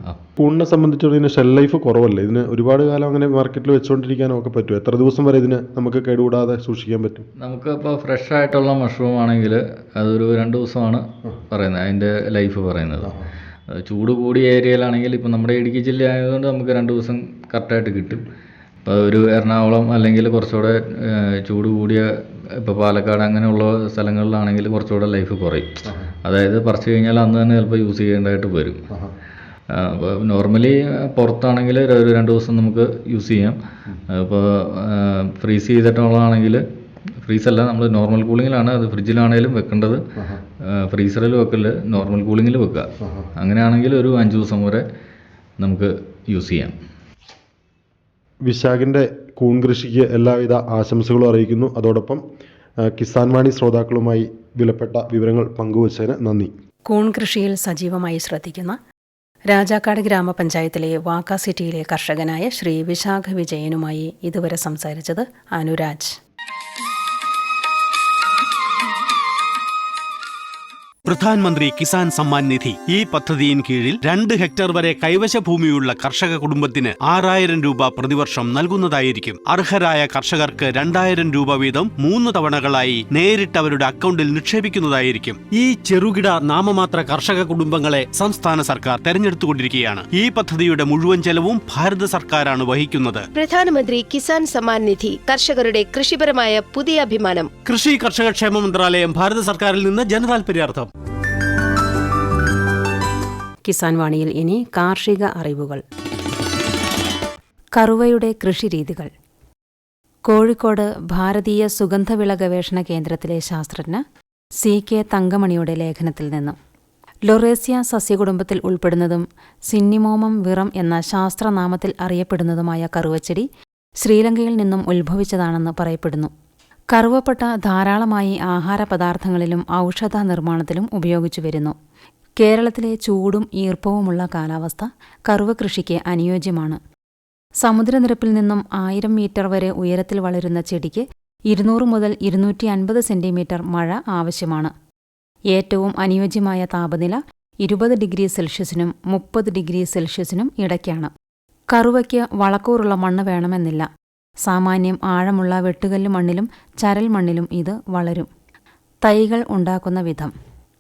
ആ കൂണിനെ സംബന്ധിച്ചിടത്തോളം ഇതിന് ഷെൽ ലൈഫ് കുറവല്ലേ? ഇതിന് ഒരുപാട് കാലം അങ്ങനെ മാർക്കറ്റിൽ വെച്ചുകൊണ്ടിരിക്കാനോ ഒക്കെ പറ്റുമോ? എത്ര ദിവസം വരെ ഇതിന് നമുക്ക് കേടുകൂടാതെ സൂക്ഷിക്കാൻ പറ്റും? നമുക്ക് ഇപ്പോൾ ഫ്രഷ് ആയിട്ടുള്ള മഷ്റൂം ആണെങ്കിൽ അതൊരു 2 ദിവസമാണ് പറയുന്നത്, അതിൻ്റെ ലൈഫ് പറയുന്നത്. ചൂട് കൂടിയ ഏരിയയിലാണെങ്കിൽ ഇപ്പോൾ നമ്മുടെ ഇടുക്കി ജില്ല ആയതുകൊണ്ട് നമുക്ക് 2 ദിവസം കറക്റ്റായിട്ട് കിട്ടും. ഇപ്പോൾ ഒരു എറണാകുളം അല്ലെങ്കിൽ കുറച്ചുകൂടെ ചൂട് കൂടിയ ഇപ്പോൾ പാലക്കാട് അങ്ങനെയുള്ള സ്ഥലങ്ങളിലാണെങ്കിൽ കുറച്ചുകൂടെ ലൈഫ് കുറയും. അതായത് പറിച്ചു കഴിഞ്ഞാൽ അന്ന് തന്നെ ചിലപ്പോൾ യൂസ് ചെയ്യേണ്ടതായിട്ട് വരും. അപ്പോൾ നോർമലി പുറത്താണെങ്കിൽ ഒരു 2 ദിവസം നമുക്ക് യൂസ് ചെയ്യാം. ഇപ്പോൾ ഫ്രീസ് ചെയ്തിട്ടുള്ളതാണെങ്കിൽ, ഫ്രീസല്ല, നമ്മൾ നോർമൽ കൂളിങ്ങിലാണ്, അത് ഫ്രിഡ്ജിലാണെങ്കിലും വെക്കേണ്ടത്. ഫ്രീസറിൽ വെക്കല്, നോർമൽ കൂളിങ്ങിൽ വെക്കുക. അങ്ങനെയാണെങ്കിൽ ഒരു 5 ദിവസം വരെ നമുക്ക് യൂസ് ചെയ്യാം. വിശാഖിൻ്റെ കൂൺ കൃഷിക്ക് എല്ലാവിധ ആശംസകളും അറിയിക്കുന്നു. അതോടൊപ്പം കിസാൻ വാണി ശ്രോതാക്കളുമായി വിലപ്പെട്ട വിവരങ്ങൾ പങ്കുവച്ചതിന് നന്ദി. കൂൺ കൃഷിയിൽ സജീവമായി ശ്രദ്ധിക്കുന്ന രാജാക്കാട് ഗ്രാമപഞ്ചായത്തിലെ വാക്ക സിറ്റിയിലെ കർഷകനായ ശ്രീ വിശാഖ വിജയനുമായി ഇതുവരെ സംസാരിച്ചത് അനുരാജ്. പ്രധാൻമന്ത്രി കിസാൻ സമ്മാൻ നിധി ഈ പദ്ധതിയിൻ കീഴിൽ 2 ഹെക്ടർ വരെ കൈവശ ഭൂമിയുള്ള കർഷക കുടുംബത്തിന് 6000 രൂപ പ്രതിവർഷം നൽകുന്നതായിരിക്കും. അർഹരായ കർഷകർക്ക് 2000 രൂപ വീതം 3 തവണകളായി നേരിട്ട് അവരുടെ അക്കൗണ്ടിൽ നിക്ഷേപിക്കുന്നതായിരിക്കും. ഈ ചെറുകിട നാമമാത്ര കർഷക കുടുംബങ്ങളെ സംസ്ഥാന സർക്കാർ തെരഞ്ഞെടുത്തുകൊണ്ടിരിക്കുകയാണ്. ഈ പദ്ധതിയുടെ മുഴുവൻ ചെലവും ഭാരത സർക്കാരാണ് വഹിക്കുന്നത്. പ്രധാനമന്ത്രി കിസാൻ സമ്മാൻ നിധി കർഷകരുടെ കൃഷിപരമായ പുതിയ അഭിമാനം. കൃഷി കർഷക ക്ഷേമ മന്ത്രാലയം, ഭാരത സർക്കാരിൽ നിന്ന് ജനതാൽപര്യാർത്ഥം. കിസാൻ വാണിയിൽ ഇനി കാർഷിക അറിവുകൾ. കറുവയുടെ കൃഷിരീതികൾ. കോഴിക്കോട് ഭാരതീയ സുഗന്ധവിള ഗവേഷണ കേന്ദ്രത്തിലെ ശാസ്ത്രജ്ഞ CK തങ്കമണിയുടെ ലേഖനത്തിൽ നിന്നും. ലൊറേസ്യ സസ്യകുടുംബത്തിൽ ഉൾപ്പെടുന്നതും സിന്നിമോമം വിറം എന്ന ശാസ്ത്രനാമത്തിൽ അറിയപ്പെടുന്നതുമായ കറുവച്ചെടി ശ്രീലങ്കയിൽ നിന്നും ഉത്ഭവിച്ചതാണെന്ന് പറയപ്പെടുന്നു. കറുവപ്പട്ട ധാരാളമായി ആഹാര പദാർത്ഥങ്ങളിലും ഔഷധ നിർമ്മാണത്തിലും ഉപയോഗിച്ചു വരുന്നു. കേരളത്തിലെ ചൂടും ഈർപ്പവുമുള്ള കാലാവസ്ഥ കറുവ കൃഷിക്ക് അനുയോജ്യമാണ്. സമുദ്രനിരപ്പിൽ നിന്നും 1000 മീറ്റർ വരെ ഉയരത്തിൽ വളരുന്ന ചെടിക്ക് 200 മുതൽ 250 സെന്റിമീറ്റർ മഴ ആവശ്യമാണ്. ഏറ്റവും അനുയോജ്യമായ താപനില 20 ഡിഗ്രി സെൽഷ്യസിനും 30 ഡിഗ്രി സെൽഷ്യസിനും ഇടയ്ക്കാണ്. കറുവയ്ക്ക് വളക്കൂറുള്ള മണ്ണ് വേണമെന്നില്ല. സാമാന്യം ആഴമുള്ള വെട്ടുകല്ല് മണ്ണിലും ചരൽ മണ്ണിലും ഇത് വളരും. തൈകൾ ഉണ്ടാക്കുന്ന വിധം.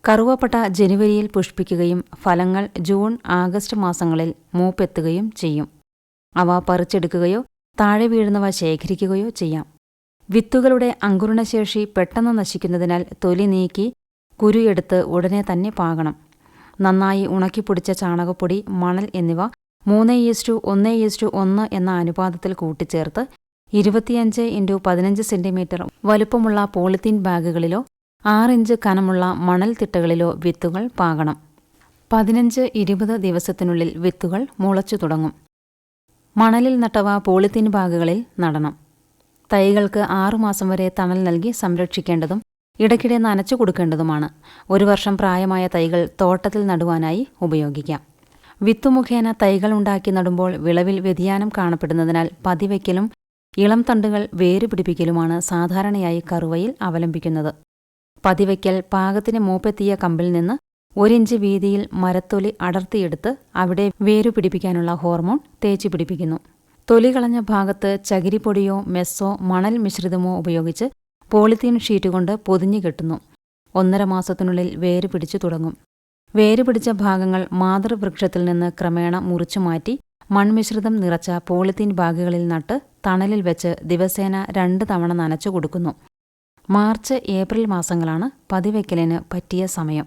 കറുവപ്പട്ട ജനുവരിയിൽ പുഷ്പിക്കുകയും ഫലങ്ങൾ ജൂൺ, ആഗസ്റ്റ് മാസങ്ങളിൽ മൂപ്പെത്തുകയും ചെയ്യും. അവ പറിച്ചെടുക്കുകയോ താഴെ വീഴുന്നവ ശേഖരിക്കുകയോ ചെയ്യാം. വിത്തുകളുടെ അങ്കുരണശേഷി പെട്ടെന്ന് നശിക്കുന്നതിനാൽ തൊലി നീക്കി കുരുയെടുത്ത് ഉടനെ തന്നെ പാകണം. നന്നായി ഉണക്കിപ്പൊടിച്ച ചാണകപ്പൊടി, മണൽ എന്നിവ 3:1:1 എന്ന അനുപാതത്തിൽ കൂട്ടിച്ചേർത്ത് 25 x 15 സെന്റിമീറ്റർ വലുപ്പമുള്ള പോളിത്തീൻ ബാഗുകളിലോ 6 ഇഞ്ച് കനമുള്ള മണൽ തിട്ടകളിലോ വിത്തുകൾ പാകണം. 15-20 ദിവസത്തിനുള്ളിൽ വിത്തുകൾ മുളച്ചു തുടങ്ങും. മണലിൽ നട്ടവ പോളിത്തീൻ ബാഗുകളിൽ നടണം. തൈകൾക്ക് 6 മാസം വരെ തണൽ നൽകി സംരക്ഷിക്കേണ്ടതും ഇടയ്ക്കിടെ നനച്ചു കൊടുക്കേണ്ടതുമാണ്. 1 വർഷം പ്രായമായ തൈകൾ തോട്ടത്തിൽ നടുവാനായി ഉപയോഗിക്കാം. വിത്തുമുഖേന തൈകൾ ഉണ്ടാക്കി നടുമ്പോൾ വിളവിൽ വ്യതിയാനം കാണപ്പെടുന്നതിനാൽ പതിവയ്ക്കലും ഇളം തണ്ടുകൾ വേരുപിടിപ്പിക്കലുമാണ് സാധാരണയായി കറുവയിൽ അവലംബിക്കുന്നത്. പതിവയ്ക്കൽ പാകത്തിന് മൂപ്പെത്തിയ കമ്പിൽ നിന്ന് 1 ഇഞ്ച് വീതിയിൽ മരത്തൊലി അടർത്തിയെടുത്ത് അവിടെ വേരുപിടിപ്പിക്കാനുള്ള ഹോർമോൺ തേച്ചു പിടിപ്പിക്കുന്നു. തൊലി കളഞ്ഞ ഭാഗത്ത് ചകിരിപ്പൊടിയോ മെസ്സോ മണൽ മിശ്രിതമോ ഉപയോഗിച്ച് പോളിത്തീൻ ഷീറ്റ് കൊണ്ട് പൊതിഞ്ഞു കെട്ടുന്നു. 1.5 മാസത്തിനുള്ളിൽ വേര് പിടിച്ചു തുടങ്ങും. വേരുപിടിച്ച ഭാഗങ്ങൾ മാതൃവൃക്ഷത്തിൽ നിന്ന് ക്രമേണ മുറിച്ചു മാറ്റി മൺമിശ്രിതം നിറച്ച പോളിത്തീൻ ബാഗുകളിൽ നട്ട് തണലിൽ വെച്ച് ദിവസേന 2 തവണ നനച്ചു കൊടുക്കുന്നു. മാർച്ച്, ഏപ്രിൽ മാസങ്ങളാണ് പതിവയ്ക്കലിന് പറ്റിയ സമയം.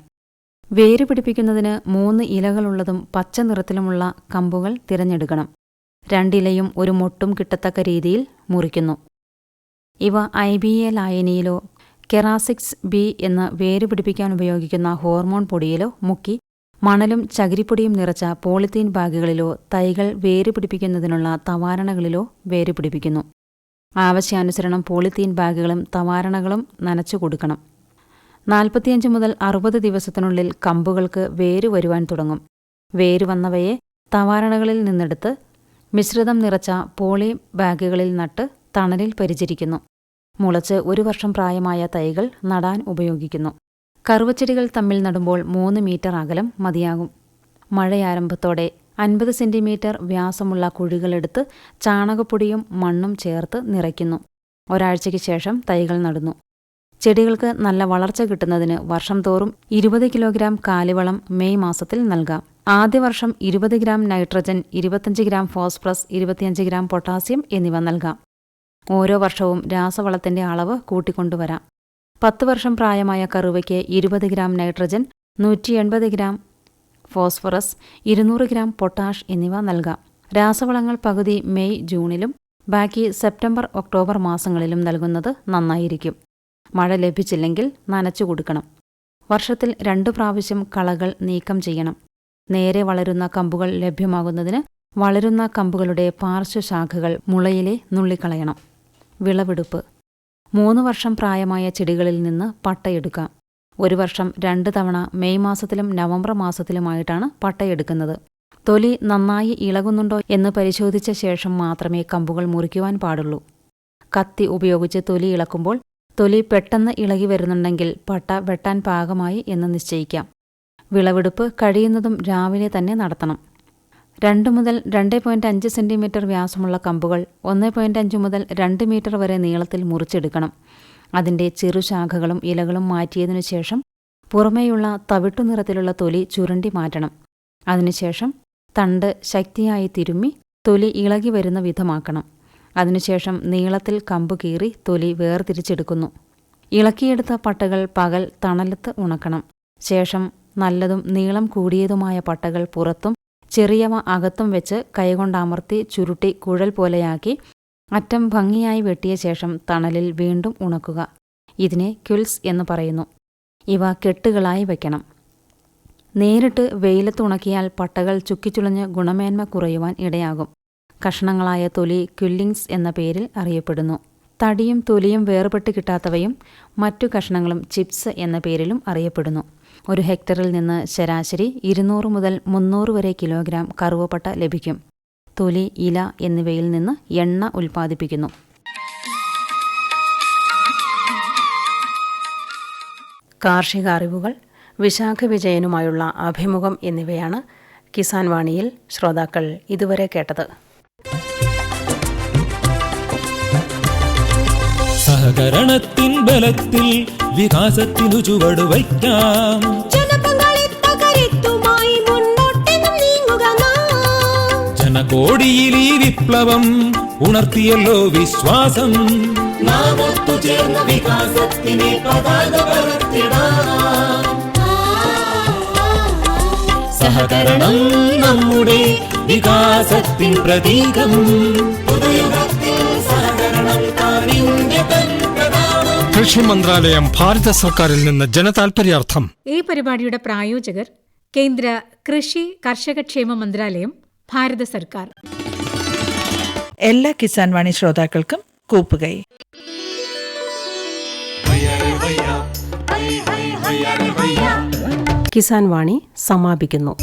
വേരുപിടിപ്പിക്കുന്നതിന് 3 ഇലകളുള്ളതും പച്ച നിറത്തിലുമുള്ള കമ്പുകൾ തിരഞ്ഞെടുക്കണം. 2 ഇലയും 1 മൊട്ടും കിട്ടത്തക്ക രീതിയിൽ മുറിക്കുന്നു. ഇവ IBA ലായനിയിലോ കെറാസിക്സ് ബി എന്ന വേരുപിടിപ്പിക്കാൻ ഉപയോഗിക്കുന്ന ഹോർമോൺ പൊടിയിലോ മുക്കി മണലും ചകിരിപ്പൊടിയും നിറച്ച പോളിത്തീൻ ബാഗുകളിലോ തൈകൾ വേരുപിടിപ്പിക്കുന്നതിനുള്ള തവാരണകളിലോ വേരുപിടിപ്പിക്കുന്നു. ആവശ്യാനുസരണം പോളിത്തീൻ ബാഗുകളും തവാരണകളും നനച്ചു കൊടുക്കണം. 45 മുതൽ 60 ദിവസത്തിനുള്ളിൽ കമ്പുകൾക്ക് വേര് വരുവാൻ തുടങ്ങും. വേര് വന്നവയെ തവാരണകളിൽ നിന്നെടുത്ത് മിശ്രിതം നിറച്ച പോളി ബാഗുകളിൽ നട്ട് തണലിൽ പരിചരിക്കുന്നു. മുളച്ച് 1 വർഷം പ്രായമായ തൈകൾ നടാൻ ഉപയോഗിക്കുന്നു. കറുവച്ചെടികൾ തമ്മിൽ നടുമ്പോൾ 3 മീറ്റർ അകലം മതിയാകും. മഴയാരംഭത്തോടെ 50 സെന്റിമീറ്റർ വ്യാസമുള്ള കുഴികളെടുത്ത് ചാണകപ്പൊടിയും മണ്ണും ചേർത്ത് നിറയ്ക്കുന്നു. ഒരാഴ്ചയ്ക്ക് ശേഷം തൈകൾ നടുന്നു. ചെടികൾക്ക് നല്ല വളർച്ച കിട്ടുന്നതിന് വർഷം തോറും 20 കിലോഗ്രാം കാലിവളം മെയ് മാസത്തിൽ നൽകാം. ആദ്യ വർഷം 20 gram nitrogen, 25 gram phosphorus, 25 gram potassium എന്നിവ നൽകാം. ഓരോ വർഷവും രാസവളത്തിന്റെ അളവ് കൂട്ടിക്കൊണ്ടുവരാം. 10 വർഷം പ്രായമായ കറുവയ്ക്ക് 20 gram nitrogen, 180 gram phosphorus, 200 gram potash എന്നിവ നൽകാം. രാസവളങ്ങൾ പകുതി മെയ് ജൂണിലും ബാക്കി സെപ്റ്റംബർ ഒക്ടോബർ മാസങ്ങളിലും നൽകുന്നത് നന്നായിരിക്കും. മഴ ലഭിച്ചില്ലെങ്കിൽ നനച്ചു കൊടുക്കണം. വർഷത്തിൽ 2 പ്രാവശ്യം കളകൾ നീക്കം ചെയ്യണം. നേരെ വളരുന്ന കമ്പുകൾ ലഭ്യമാകുന്നതിന് വളരുന്ന കമ്പുകളുടെ പാർശ്വശാഖകൾ മുളയിലെ നുള്ളിക്കളയണം. വിളവെടുപ്പ്: 3 വർഷം പ്രായമായ ചെടികളിൽ നിന്ന് പട്ടയെടുക്കാം. 1 വർഷം 2 തവണ മെയ് മാസത്തിലും നവംബർ മാസത്തിലുമായിട്ടാണ് പട്ടയെടുക്കുന്നത്. തൊലി നന്നായി ഇളകുന്നുണ്ടോ എന്ന് പരിശോധിച്ച ശേഷം മാത്രമേ കമ്പുകൾ മുറിക്കുവാൻ പാടുള്ളൂ. കത്തി ഉപയോഗിച്ച് തൊലി ഇളക്കുമ്പോൾ തൊലി പെട്ടെന്ന് ഇളകി വരുന്നുണ്ടെങ്കിൽ പട്ട വെട്ടാൻ പാകമായി എന്ന് നിശ്ചയിക്കാം. വിളവെടുപ്പ് കഴിയുന്നതും രാവിലെ തന്നെ നടത്തണം. 2 മുതൽ 2.5 സെന്റിമീറ്റർ വ്യാസമുള്ള കമ്പുകൾ 1.5 മുതൽ 2 മീറ്റർ വരെ നീളത്തിൽ മുറിച്ചെടുക്കണം. അതിൻ്റെ ചെറുശാഖകളും ഇലകളും മാറ്റിയതിനു ശേഷം പുറമേയുള്ള തവിട്ടു നിറത്തിലുള്ള തൊലി ചുരണ്ടി മാറ്റണം. അതിനുശേഷം തണ്ട് ശക്തിയായി തിരുമ്മി തൊലി ഇളകി വരുന്ന വിധമാക്കണം. അതിനുശേഷം നീളത്തിൽ കമ്പ് കീറി തൊലി വേർതിരിച്ചെടുക്കുന്നു. ഇളക്കിയെടുത്ത പട്ടകൾ പകൽ തണലത്ത് ഉണക്കണം. ശേഷം നല്ലതും നീളം കൂടിയതുമായ പട്ടകൾ പുറത്തും ചെറിയവ അകത്തും വെച്ച് കൈകൊണ്ടമർത്തി ചുരുട്ടി കുഴൽ പോലെയാക്കി അറ്റം ഭംഗിയായി വെട്ടിയ ശേഷം തണലിൽ വീണ്ടും ഉണക്കുക. ഇതിനെ ക്വിൽസ് എന്ന് പറയുന്നു. ഇവ കെട്ടുകളായി വയ്ക്കണം. നേരിട്ട് വെയിലത്ത് ഉണക്കിയാൽ പട്ടകൾ ചുക്കിച്ചുളഞ്ഞ് ഗുണമേന്മ കുറയുവാൻ ഇടയാകും. കഷ്ണങ്ങളായ തൊലി ക്വില്ലിങ്സ് എന്ന പേരിൽ അറിയപ്പെടുന്നു. തടിയും തൊലിയും വേർപെട്ട് കിട്ടാത്തവയും മറ്റു കഷ്ണങ്ങളും ചിപ്സ് എന്ന പേരിലും അറിയപ്പെടുന്നു. 1 ഹെക്ടറിൽ നിന്ന് ശരാശരി 200 മുതൽ 300 വരെ കിലോഗ്രാം കറുവപ്പട്ട ലഭിക്കും. തൊലി, ഇല എന്നിവയിൽ നിന്ന് എണ്ണ ഉൽപ്പാദിപ്പിക്കുന്നു. കാർഷിക അറിവുകൾ, വിശാഖ വിജയനുമായുള്ള അഭിമുഖം എന്നിവയാണ് കിസാൻ വാണിയിൽ ശ്രോതാക്കൾ ഇതുവരെ കേട്ടത്. സഹകരണത്തിൻ ബലത്തിൽ വികാസത്തിനു ചുവടു വയ്ക്കാം. ജനകോടിയിൽ ഈ വിപ്ലവം ഉണർത്തിയല്ലോ വിശ്വാസം. നാം ഒത്തുചേർന്ന വികാസത്തിനെ പതാക പറത്തിടാം. സഹകരണം നമ്മുടെ വികാസത്തിൻ പ്രതീകം. കൃഷി മന്ത്രാലയം, ഭാരത സർക്കാരിൽ നിന്ന് ജനതാൽപര്യാർത്ഥം. ഈ പരിപാടിയുടെ പ്രായോജകർ കേന്ദ്ര കൃഷി കർഷകക്ഷേമ മന്ത്രാലയം, ഭാരത സർക്കാർ. എല്ലാ കിസാൻ വാണി ശ്രോതാക്കൾക്കും കൂപ്പുകൈ. കിസാൻ വാണി സമാപിക്കുന്നു.